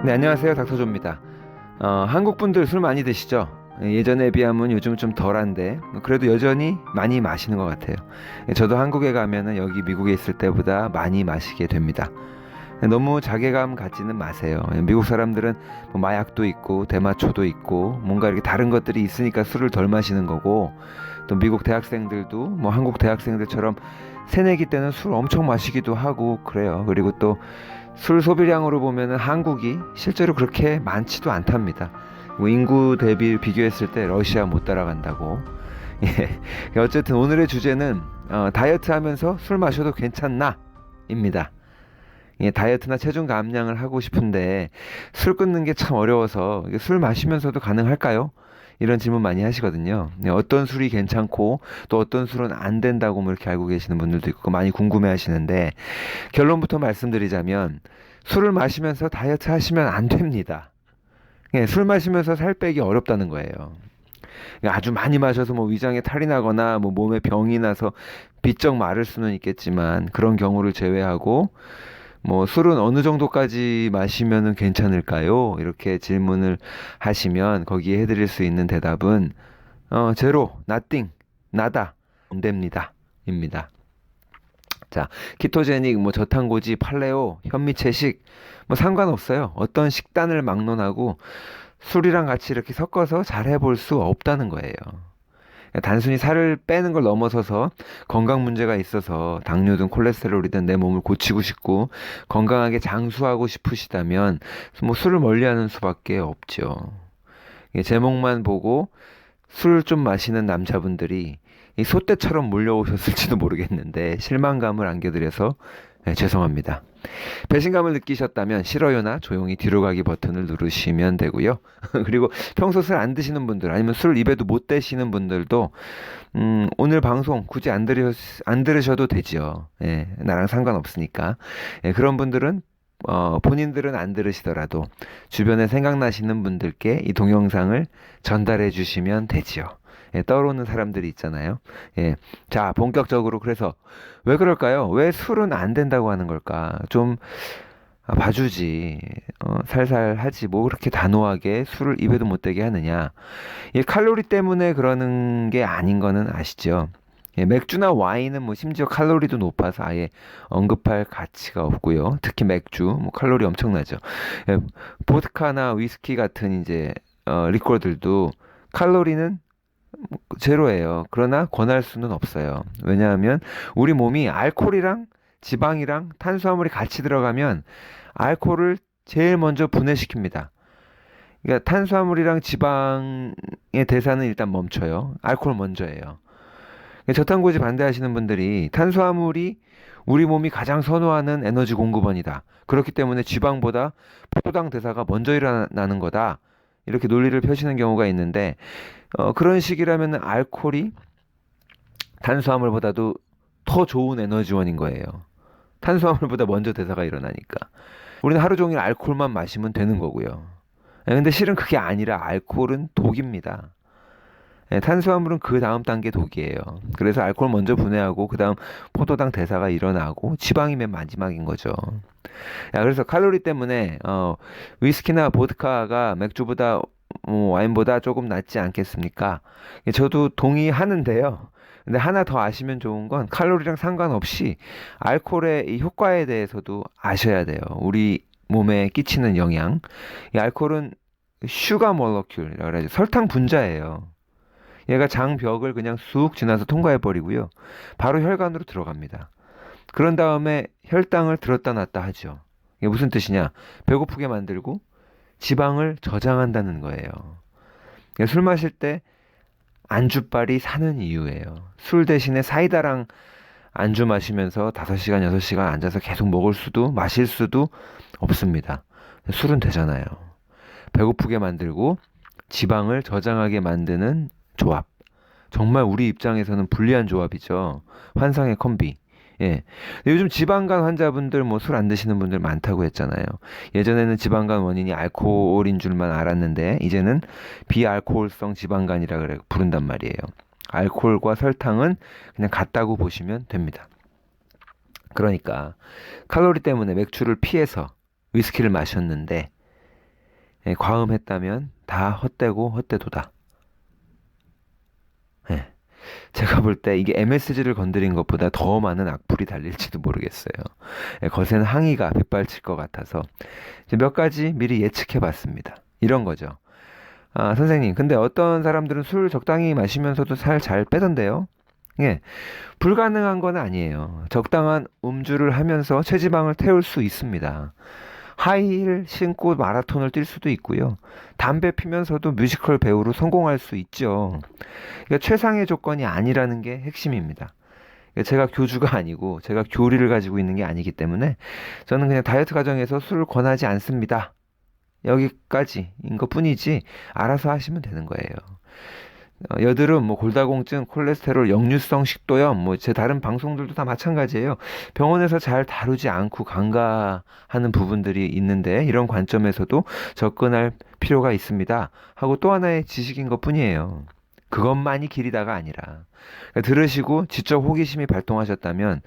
네, 안녕하세요. 닥터조입니다. 한국 분들 술 많이 드시죠? 예전에 비하면 요즘 좀 덜한데 그래도 여전히 많이 마시는 것 같아요. 저도 한국에 가면은 여기 미국에 있을 때보다 많이 마시게 됩니다. 너무 자괴감 갖지는 마세요. 미국 사람들은 뭐 마약도 있고 대마초도 있고 뭔가 이렇게 다른 것들이 있으니까 술을 덜 마시는 거고, 또 미국 대학생들도 뭐 한국 대학생들처럼 새내기 때는 술 엄청 마시기도 하고 그래요. 그리고 또 술 소비량으로 보면은 한국이 실제로 그렇게 많지도 않답니다. 뭐 인구 대비 비교했을 때 러시아 못 따라간다고. 예. 어쨌든 오늘의 주제는 다이어트 하면서 술 마셔도 괜찮나? 입니다. 예, 다이어트나 체중 감량을 하고 싶은데 술 끊는 게 참 어려워서 이게 술 마시면서도 가능할까요? 이런 질문 많이 하시거든요. 예, 어떤 술이 괜찮고 또 어떤 술은 안 된다고 뭐 이렇게 알고 계시는 분들도 있고 많이 궁금해 하시는데, 결론부터 말씀드리자면 술을 마시면서 다이어트 하시면 안 됩니다. 예, 술 마시면서 살 빼기 어렵다는 거예요. 아주 많이 마셔서 뭐 위장에 탈이 나거나 뭐 몸에 병이 나서 비쩍 마를 수는 있겠지만, 그런 경우를 제외하고 뭐 술은 어느 정도까지 마시면은 괜찮을까요? 이렇게 질문을 하시면 거기에 해드릴 수 있는 대답은 제로, 나띵, 나다, 안 됩니다. 입니다. 자, 키토제닉, 뭐 저탄고지, 팔레오, 현미채식 뭐 상관없어요. 어떤 식단을 막론하고 술이랑 같이 이렇게 섞어서 잘 해볼 수 없다는 거예요. 단순히 살을 빼는 걸 넘어서서 건강 문제가 있어서 당뇨든 콜레스테롤이든 내 몸을 고치고 싶고 건강하게 장수하고 싶으시다면 뭐 술을 멀리하는 수밖에 없죠. 제목만 보고 술 좀 마시는 남자분들이 이 소떼처럼 몰려오셨을지도 모르겠는데 실망감을 안겨드려서 죄송합니다. 배신감을 느끼셨다면 싫어요나 조용히 뒤로 가기 버튼을 누르시면 되고요. 그리고 평소 술 안 드시는 분들 아니면 술 입에도 못 대시는 분들도 오늘 방송 굳이 안 들으셔도 되죠. 예, 나랑 상관없으니까. 예, 그런 분들은 본인들은 안 들으시더라도 주변에 생각나시는 분들께 이 동영상을 전달해 주시면 되지요. 예, 떠오르는 사람들이 있잖아요. 예. 자, 본격적으로 그래서 왜 그럴까요? 왜 술은 안 된다고 하는 걸까? 좀 봐주지. 살살 하지. 뭐 그렇게 단호하게 술을 입에도 못 대게 하느냐? 이 칼로리 때문에 그러는 게 아닌 거는 아시죠? 예, 맥주나 와인은 뭐 심지어 칼로리도 높아서 아예 언급할 가치가 없고요. 특히 맥주, 뭐 칼로리 엄청나죠. 예, 보드카나 위스키 같은 이제 리코들도 칼로리는 제로예요. 그러나 권할 수는 없어요. 왜냐하면 우리 몸이 알코올이랑 지방이랑 탄수화물이 같이 들어가면 알코올을 제일 먼저 분해시킵니다. 그러니까 탄수화물이랑 지방의 대사는 일단 멈춰요. 알코올 먼저예요. 저탄고지 반대하시는 분들이 탄수화물이 우리 몸이 가장 선호하는 에너지 공급원이다. 그렇기 때문에 지방보다 포도당 대사가 먼저 일어나는 거다. 이렇게 논리를 펴시는 경우가 있는데, 그런 식이라면 알코올이 탄수화물보다도 더 좋은 에너지원인 거예요. 탄수화물보다 먼저 대사가 일어나니까. 우리는 하루 종일 알코올만 마시면 되는 거고요. 근데 실은 그게 아니라 알코올은 독입니다. 탄수화물은 그 다음 단계 독이에요. 그래서 알코올 먼저 분해하고 그 다음 포도당 대사가 일어나고 지방이 맨 마지막인 거죠. 야, 그래서 칼로리 때문에 위스키나 보드카가 맥주보다 와인보다 조금 낫지 않겠습니까? 저도 동의하는데요. 근데 하나 더 아시면 좋은 건 칼로리랑 상관없이 알코올의 이 효과에 대해서도 아셔야 돼요. 우리 몸에 끼치는 영향. 이 알코올은 슈가 몰러큘이라고 그러죠. 설탕 분자예요. 얘가 장벽을 그냥 쑥 지나서 통과해 버리고요. 바로 혈관으로 들어갑니다. 그런 다음에 혈당을 들었다 놨다 하죠. 이게 무슨 뜻이냐? 배고프게 만들고 지방을 저장한다는 거예요. 술 마실 때 안주빨이 사는 이유예요. 술 대신에 사이다랑 안주 마시면서 5시간, 6시간 앉아서 계속 먹을 수도 마실 수도 없습니다. 술은 되잖아요. 배고프게 만들고 지방을 저장하게 만드는 조합. 정말 우리 입장에서는 불리한 조합이죠. 환상의 콤비. 예. 요즘 지방간 환자분들 뭐 술 안 드시는 분들 많다고 했잖아요. 예전에는 지방간 원인이 알코올인 줄만 알았는데 이제는 비알코올성 지방간이라 그래 부른단 말이에요. 알코올과 설탕은 그냥 같다고 보시면 됩니다. 그러니까 칼로리 때문에 맥주를 피해서 위스키를 마셨는데 과음했다면 다 헛되고 헛되도다. 예. 제가 볼 때 이게 MSG를 건드린 것보다 더 많은 악플이 달릴지도 모르겠어요. 거센 항의가 빗발칠 것 같아서 이제 몇 가지 미리 예측해 봤습니다. 이런 거죠. 아, 선생님, 근데 어떤 사람들은 술 적당히 마시면서도 살 잘 빼던데요? 예, 불가능한 건 아니에요. 적당한 음주를 하면서 체지방을 태울 수 있습니다. 하이힐 신고 마라톤을 뛸 수도 있고요. 담배 피면서도 뮤지컬 배우로 성공할 수 있죠. 그러니까 최상의 조건이 아니라는 게 핵심입니다. 그러니까 제가 교주가 아니고 제가 교리를 가지고 있는 게 아니기 때문에 저는 그냥 다이어트 과정에서 술을 권하지 않습니다. 여기까지인 것 뿐이지 알아서 하시면 되는 거예요. 여드름, 뭐 골다공증, 콜레스테롤, 역류성 식도염, 뭐 제 다른 방송들도 다 마찬가지예요. 병원에서 잘 다루지 않고 간과하는 부분들이 있는데 이런 관점에서도 접근할 필요가 있습니다. 하고 또 하나의 지식인 것 뿐이에요. 그것만이 길이다가 아니라 그러니까 들으시고 지적 호기심이 발동하셨다면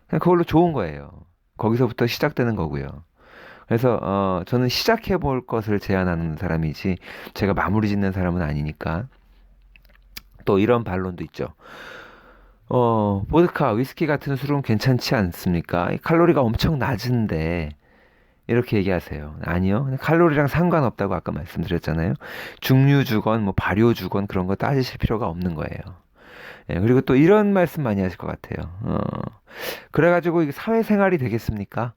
그냥 그걸로 좋은 거예요. 거기서부터 시작되는 거고요. 그래서 저는 시작해 볼 것을 제안하는 사람이지 제가 마무리 짓는 사람은 아니니까. 또 이런 반론도 있죠. 보드카, 위스키 같은 술은 괜찮지 않습니까? 칼로리가 엄청 낮은데 이렇게 얘기하세요. 아니요. 칼로리랑 상관없다고 아까 말씀드렸잖아요. 중류주건 뭐 발효주건 그런 거 따지실 필요가 없는 거예요. 예, 그리고 또 이런 말씀 많이 하실 것 같아요. 그래가지고 이게 사회생활이 되겠습니까?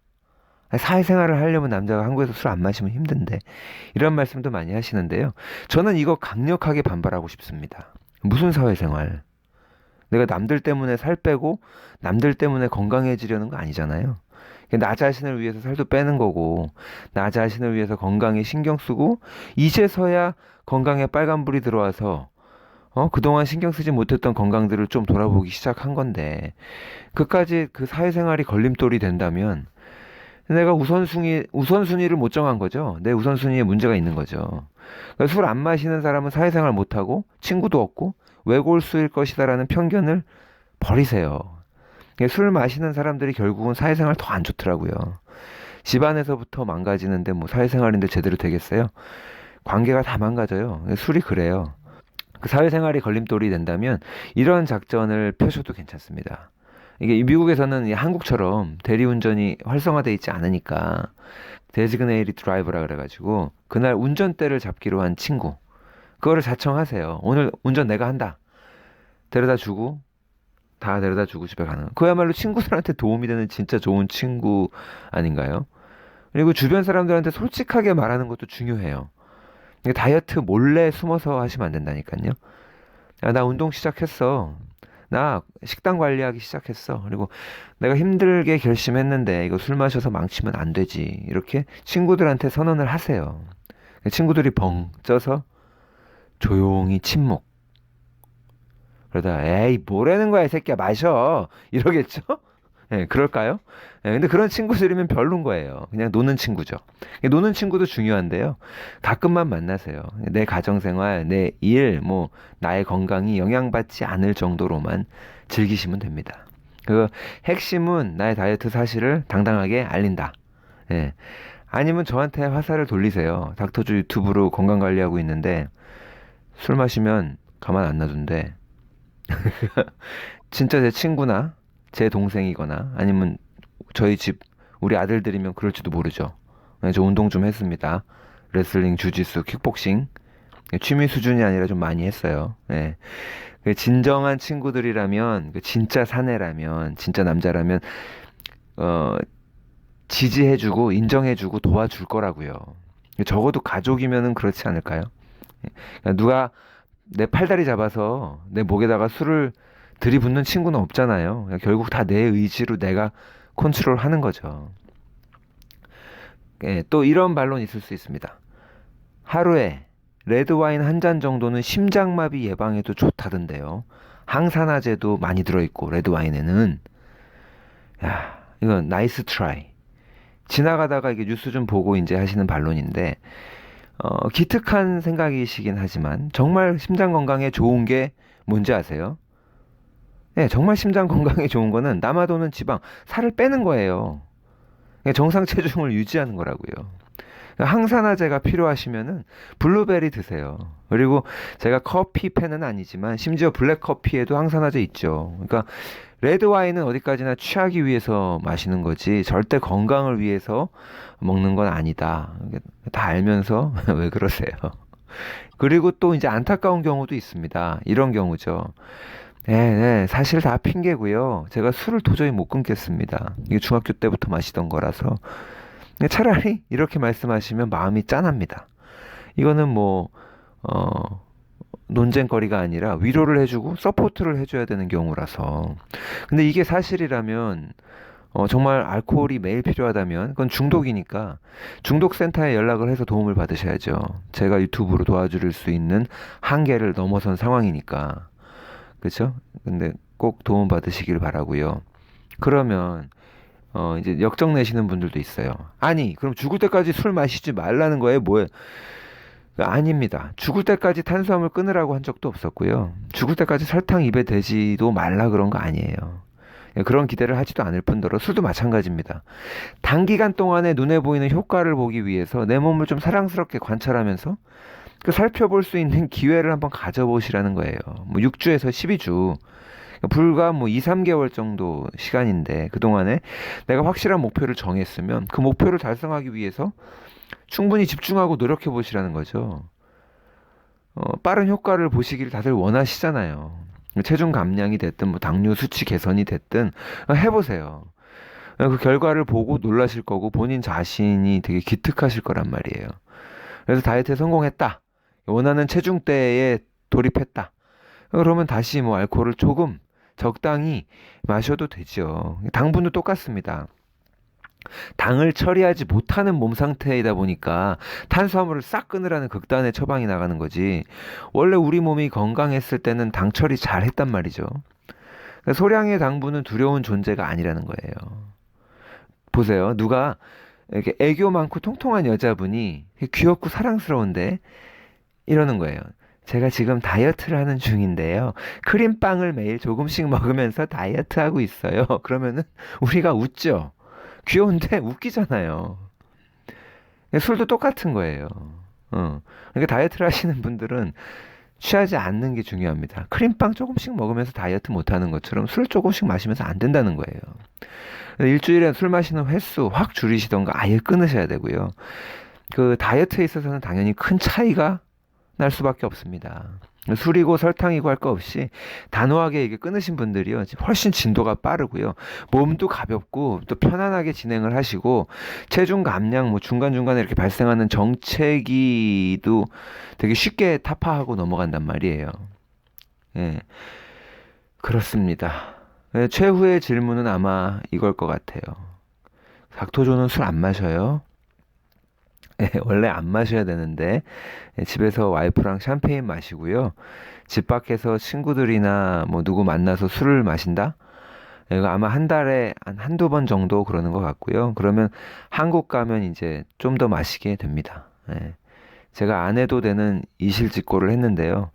아니, 사회생활을 하려면 남자가 한국에서 술 안 마시면 힘든데 이런 말씀도 많이 하시는데요. 저는 이거 강력하게 반발하고 싶습니다. 무슨 사회생활? 내가 남들 때문에 살 빼고 남들 때문에 건강해지려는 거 아니잖아요. 나 자신을 위해서 살도 빼는 거고 나 자신을 위해서 건강에 신경 쓰고 이제서야 건강에 빨간불이 들어와서 그동안 신경 쓰지 못했던 건강들을 좀 돌아보기 시작한 건데 그까지 그 사회생활이 걸림돌이 된다면 내가 우선순위를 못 정한 거죠. 내 우선순위에 문제가 있는 거죠. 그러니까 술 안 마시는 사람은 사회생활 못하고 친구도 없고 외골수일 것이다라는 편견을 버리세요. 그러니까 술 마시는 사람들이 결국은 사회생활 더 안 좋더라고요. 집안에서부터 망가지는데 뭐 사회생활인데 제대로 되겠어요? 관계가 다 망가져요. 술이 그래요. 그 사회생활이 걸림돌이 된다면 이런 작전을 펴셔도 괜찮습니다. 이게 미국에서는 한국처럼 대리운전이 활성화돼 있지 않으니까 데지그네이티드 드라이버라 그래가지고 그날 운전대를 잡기로 한 친구 그거를 자청하세요. 오늘 운전 내가 한다. 데려다 주고 다 데려다 주고 집에 가는 그야말로 친구들한테 도움이 되는 진짜 좋은 친구 아닌가요? 그리고 주변 사람들한테 솔직하게 말하는 것도 중요해요. 다이어트 몰래 숨어서 하시면 안 된다니까요. 야, 나 운동 시작했어. 나 식단 관리하기 시작했어. 그리고 내가 힘들게 결심했는데 이거 술 마셔서 망치면 안 되지. 이렇게 친구들한테 선언을 하세요. 친구들이 벙 쪄서 조용히 침묵. 그러다 에이 뭐라는 거야 이 새끼야 마셔. 이러겠죠? 예, 그럴까요? 예, 근데 그런 친구들이면 별론 거예요. 그냥 노는 친구죠. 노는 친구도 중요한데요. 가끔만 만나세요. 내 가정생활, 내 일, 뭐 나의 건강이 영향받지 않을 정도로만 즐기시면 됩니다. 그 핵심은 나의 다이어트 사실을 당당하게 알린다. 예. 아니면 저한테 화살을 돌리세요. 닥터주 유튜브로 건강 관리하고 있는데 술 마시면 가만 안 놔둔대. 진짜 제 친구나 제 동생이거나 아니면 저희 집 우리 아들들이면 그럴지도 모르죠. 네, 저 운동 좀 했습니다. 레슬링, 주짓수, 킥복싱 취미 수준이 아니라 좀 많이 했어요. 네. 진정한 친구들이라면 진짜 사내라면 진짜 남자라면 지지해주고 인정해주고 도와줄 거라고요. 적어도 가족이면은 그렇지 않을까요? 누가 내 팔다리 잡아서 내 목에다가 술을 들이붓는 친구는 없잖아요. 결국 다 내 의지로 내가 컨트롤하는 거죠. 예, 또 이런 반론이 있을 수 있습니다. 하루에 레드와인 한 잔 정도는 심장마비 예방에도 좋다던데요. 항산화제도 많이 들어있고 레드와인에는 야 이건 나이스 트라이. 지나가다가 이게 뉴스 좀 보고 이제 하시는 반론인데 기특한 생각이시긴 하지만 정말 심장 건강에 좋은 게 뭔지 아세요? 네, 정말 심장 건강에 좋은 거는 남아도는 지방, 살을 빼는 거예요. 정상 체중을 유지하는 거라고요. 항산화제가 필요하시면은 블루베리 드세요. 그리고 제가 커피 팬은 아니지만 심지어 블랙 커피에도 항산화제 있죠. 그러니까 레드 와인은 어디까지나 취하기 위해서 마시는 거지 절대 건강을 위해서 먹는 건 아니다. 다 알면서 왜 그러세요? 그리고 또 이제 안타까운 경우도 있습니다. 이런 경우죠. 네, 사실 다 핑계고요. 제가 술을 도저히 못 끊겠습니다. 이게 중학교 때부터 마시던 거라서. 차라리 이렇게 말씀하시면 마음이 짠합니다. 이거는 뭐, 논쟁거리가 아니라 위로를 해주고 서포트를 해줘야 되는 경우라서. 근데 이게 사실이라면, 정말 알코올이 매일 필요하다면 그건 중독이니까 중독센터에 연락을 해서 도움을 받으셔야죠. 제가 유튜브로 도와줄 수 있는 한계를 넘어선 상황이니까. 그렇죠? 근데 꼭 도움 받으시길 바라고요. 그러면 이제 역정 내시는 분들도 있어요. 아니, 그럼 죽을 때까지 술 마시지 말라는 거예요? 뭐예요? 아닙니다. 죽을 때까지 탄수화물 끊으라고 한 적도 없었고요. 죽을 때까지 설탕 입에 대지도 말라 그런 거 아니에요. 그런 기대를 하지도 않을 뿐더러 술도 마찬가지입니다. 단기간 동안에 눈에 보이는 효과를 보기 위해서 내 몸을 좀 사랑스럽게 관찰하면서 그 살펴볼 수 있는 기회를 한번 가져보시라는 거예요. 뭐 6주에서 12주. 불과 뭐 2, 3개월 정도 시간인데 그동안에 내가 확실한 목표를 정했으면 그 목표를 달성하기 위해서 충분히 집중하고 노력해 보시라는 거죠. 빠른 효과를 보시길 다들 원하시잖아요. 체중 감량이 됐든 뭐 당뇨 수치 개선이 됐든 해보세요. 그 결과를 보고 놀라실 거고 본인 자신이 되게 기특하실 거란 말이에요. 그래서 다이어트에 성공했다. 원하는 체중대에 돌입했다. 그러면 다시 뭐 알코올을 조금 적당히 마셔도 되죠. 당분도 똑같습니다. 당을 처리하지 못하는 몸 상태이다 보니까 탄수화물을 싹 끊으라는 극단의 처방이 나가는 거지. 원래 우리 몸이 건강했을 때는 당 처리 잘 했단 말이죠. 그러니까 소량의 당분은 두려운 존재가 아니라는 거예요. 보세요. 누가 이렇게 애교 많고 통통한 여자분이 귀엽고 사랑스러운데 이러는 거예요. 제가 지금 다이어트를 하는 중인데요. 크림빵을 매일 조금씩 먹으면서 다이어트 하고 있어요. 그러면은 우리가 웃죠. 귀여운데 웃기잖아요. 술도 똑같은 거예요. 그러니까 다이어트를 하시는 분들은 취하지 않는 게 중요합니다. 크림빵 조금씩 먹으면서 다이어트 못하는 것처럼 술 조금씩 마시면서 안 된다는 거예요. 일주일에 술 마시는 횟수 확 줄이시던가 아예 끊으셔야 되고요. 그 다이어트에 있어서는 당연히 큰 차이가 날 수밖에 없습니다. 술이고 설탕이고 할 거 없이 단호하게 이게 끊으신 분들이요 훨씬 진도가 빠르고요 몸도 가볍고 또 편안하게 진행을 하시고 체중 감량 뭐 중간중간에 이렇게 발생하는 정체기도 되게 쉽게 타파하고 넘어간단 말이에요. 예, 그렇습니다. 예, 최후의 질문은 아마 이걸 것 같아요. 닥터조는 술 안 마셔요? 예, 원래 안 마셔야 되는데 집에서 와이프랑 샴페인 마시고요. 집 밖에서 친구들이나 뭐 누구 만나서 술을 마신다? 이거 아마 한 달에 한두 번 정도 그러는 것 같고요. 그러면 한국 가면 이제 좀 더 마시게 됩니다. 예. 제가 안 해도 되는 이실직고를 했는데요.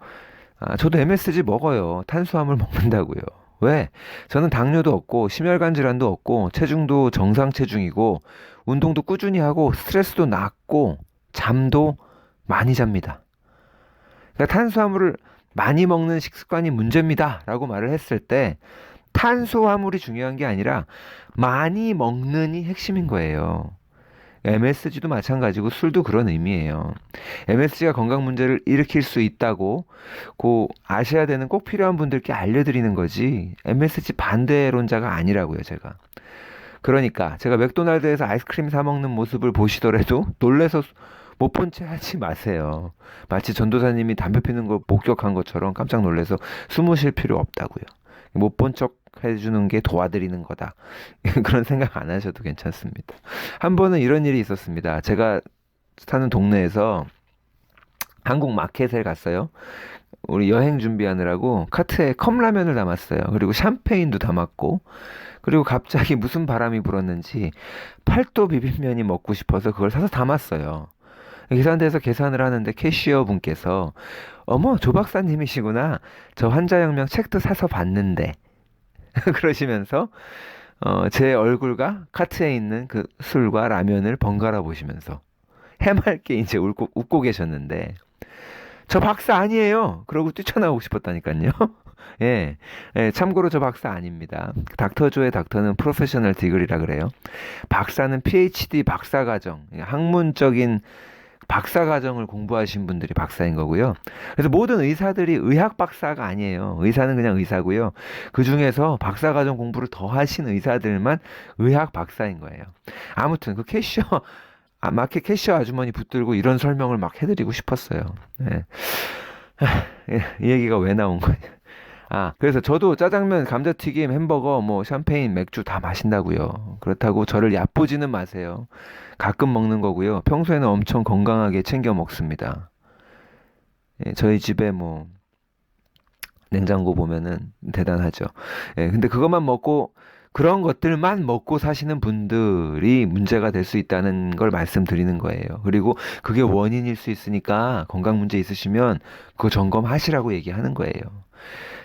저도 MSG 먹어요. 탄수화물 먹는다고요. 왜? 저는 당뇨도 없고 심혈관 질환도 없고 체중도 정상 체중이고 운동도 꾸준히 하고 스트레스도 낮고 잠도 많이 잡니다. 그러니까 탄수화물을 많이 먹는 식습관이 문제입니다. 라고 말을 했을 때 탄수화물이 중요한 게 아니라 많이 먹는이 핵심인 거예요. MSG도 마찬가지고 술도 그런 의미예요. MSG가 건강 문제를 일으킬 수 있다고 아셔야 되는 꼭 필요한 분들께 알려드리는 거지 MSG 반대론자가 아니라고요, 제가. 그러니까 제가 맥도날드에서 아이스크림 사 먹는 모습을 보시더라도 놀래서 못 본 채 하지 마세요. 마치 전도사님이 담배 피는 걸 목격한 것처럼 깜짝 놀래서 숨으실 필요 없다고요. 못 본 척 해주는 게 도와드리는 거다. 그런 생각 안 하셔도 괜찮습니다. 한 번은 이런 일이 있었습니다. 제가 사는 동네에서 한국 마켓에 갔어요. 우리 여행 준비하느라고 카트에 컵라면을 담았어요. 그리고 샴페인도 담았고, 그리고 갑자기 무슨 바람이 불었는지 팔도 비빔면이 먹고 싶어서 그걸 사서 담았어요. 계산대에서 계산을 하는데 캐시어 분께서 어머, 조 박사님이시구나. 저 환자혁명 책도 사서 봤는데 그러시면서 제 얼굴과 카트에 있는 그 술과 라면을 번갈아 보시면서 해맑게 이제 웃고 계셨는데 저 박사 아니에요. 그러고 뛰쳐나오고 싶었다니까요. 예, 예, 참고로 저 박사 아닙니다. 닥터조의 닥터는 프로페셔널 디그리라 그래요. 박사는 PhD 박사과정, 학문적인 박사과정을 공부하신 분들이 박사인 거고요. 그래서 모든 의사들이 의학 박사가 아니에요. 의사는 그냥 의사고요. 그 중에서 박사과정 공부를 더 하신 의사들만 의학 박사인 거예요. 아무튼 그 마켓 캐시어 아주머니 붙들고 이런 설명을 막 해드리고 싶었어요. 예. 이 얘기가 왜 나온 거냐. 아, 그래서 저도 짜장면, 감자튀김, 햄버거, 뭐 샴페인, 맥주 다 마신다고요. 그렇다고 저를 얕보지는 마세요. 가끔 먹는 거고요. 평소에는 엄청 건강하게 챙겨 먹습니다. 예, 저희 집에 뭐 냉장고 보면은 대단하죠. 예, 근데 그것만 먹고 그런 것들만 먹고 사시는 분들이 문제가 될 수 있다는 걸 말씀드리는 거예요. 그리고 그게 원인일 수 있으니까 건강 문제 있으시면 그거 점검하시라고 얘기하는 거예요.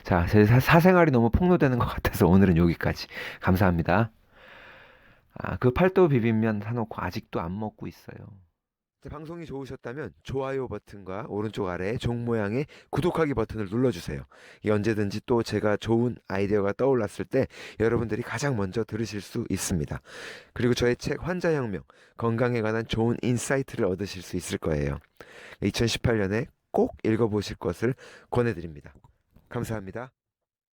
자, 제 사생활이 너무 폭로되는 것 같아서 오늘은 여기까지. 감사합니다. 아, 그 팔도 비빔면 사놓고 아직도 안 먹고 있어요. 방송이 좋으셨다면 좋아요 버튼과 오른쪽 아래 종 모양의 구독하기 버튼을 눌러주세요. 언제든지 또 제가 좋은 아이디어가 떠올랐을 때 여러분들이 가장 먼저 들으실 수 있습니다. 그리고 저의 책 환자혁명, 건강에 관한 좋은 인사이트를 얻으실 수 있을 거예요. 2018년에 꼭 읽어보실 것을 권해드립니다. 감사합니다.